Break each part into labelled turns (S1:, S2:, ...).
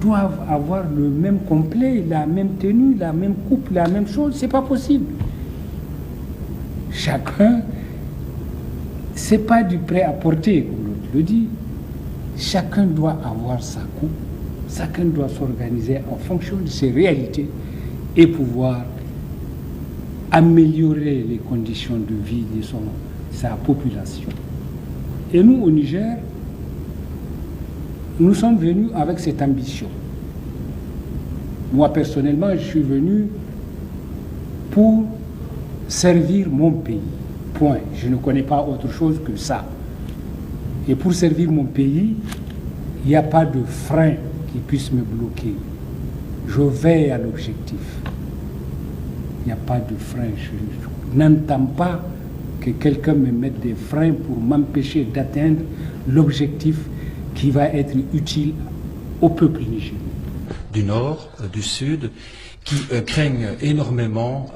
S1: doivent avoir le même complet, la même tenue, la même coupe, la même chose. C'est pas possible. Chacun, c'est pas du prêt-à-porter, comme l'autre le dit. Chacun doit avoir sa coupe, chacun doit s'organiser en fonction de ses réalités et pouvoir améliorer les conditions de vie de sa population. Et nous, au Niger, nous sommes venus avec cette ambition. Moi, personnellement, je suis venu pour servir mon pays. Point. Je ne connais pas autre chose que ça. Et pour servir mon pays, il n'y a pas de frein qui puisse me bloquer. Je veille à l'objectif. Il n'y a pas de frein. Je n'entends pas que quelqu'un me mette des freins pour m'empêcher d'atteindre l'objectif qui va être utile au peuple nigérien.
S2: Du Nord, du Sud, qui craignent énormément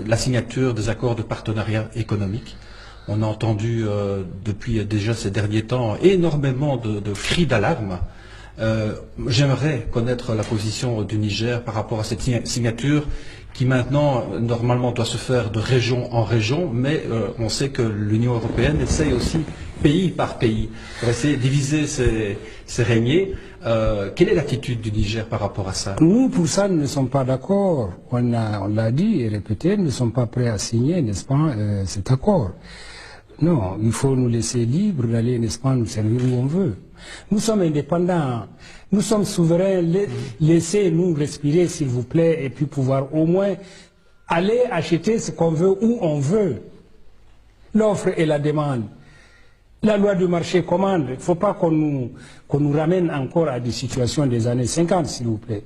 S2: la signature des accords de partenariat économique. On a entendu depuis déjà ces derniers temps énormément de cris d'alarme. J'aimerais connaître la position du Niger par rapport à cette signature qui maintenant, normalement, doit se faire de région en région, mais on sait que l'Union européenne essaye aussi, pays par pays, pour essayer de diviser ces régniers. Quelle est l'attitude du Niger par rapport à ça?
S1: Nous, pour ça, nous ne sommes pas d'accord. On l'a dit et répété, nous ne sommes pas prêts à signer, n'est-ce pas, cet accord. Non, il faut nous laisser libres d'aller, n'est-ce pas, nous servir où on veut. Nous sommes indépendants, nous sommes souverains, laissez-nous respirer s'il vous plaît et puis pouvoir au moins aller acheter ce qu'on veut où on veut. L'offre et la demande. La loi du marché commande. Il ne faut pas qu'on nous ramène encore à des situations des années 50, s'il vous plaît.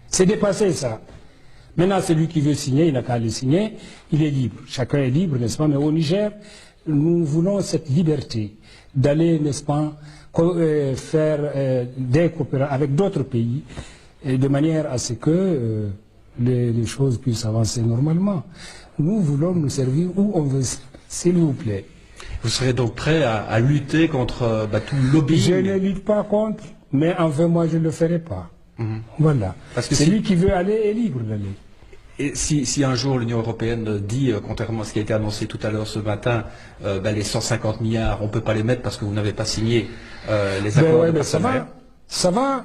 S1: C'est dépassé ça. Maintenant, celui qui veut signer, il n'a qu'à aller signer, il est libre. Chacun est libre, n'est-ce pas? Mais au Niger, nous voulons cette liberté d'aller, n'est-ce pas, faire des coopérations avec d'autres pays, de manière à ce que les choses puissent avancer normalement. Nous voulons nous servir où on veut, s'il vous plaît.
S2: Vous serez donc prêt à lutter contre tout le lobbying?
S1: Je ne lutte pas contre, mais enfin moi je ne le ferai pas. Voilà. Parce que celui qui veut aller est libre d'aller.
S2: Et si un jour l'Union européenne dit, contrairement à ce qui a été annoncé tout à l'heure ce matin, les 150 milliards, on ne peut pas les mettre parce que vous n'avez pas signé les accords de partenariat.
S1: Ça va.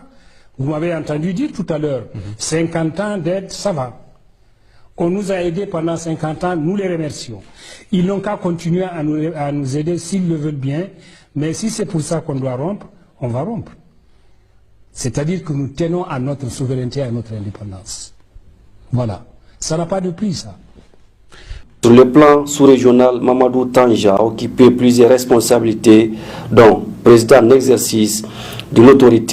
S1: Vous m'avez entendu dire tout à l'heure, 50 ans d'aide, ça va. On nous a aidés pendant 50 ans, nous les remercions. Ils n'ont qu'à continuer à nous aider s'ils le veulent bien, mais si c'est pour ça qu'on doit rompre, on va rompre. C'est-à-dire que nous tenons à notre souveraineté, à notre indépendance. Voilà. Ça n'a pas de prix, ça.
S3: Sur le plan sous-régional, Mamadou Tanja a occupé plusieurs responsabilités, dont président en exercice d'une autorité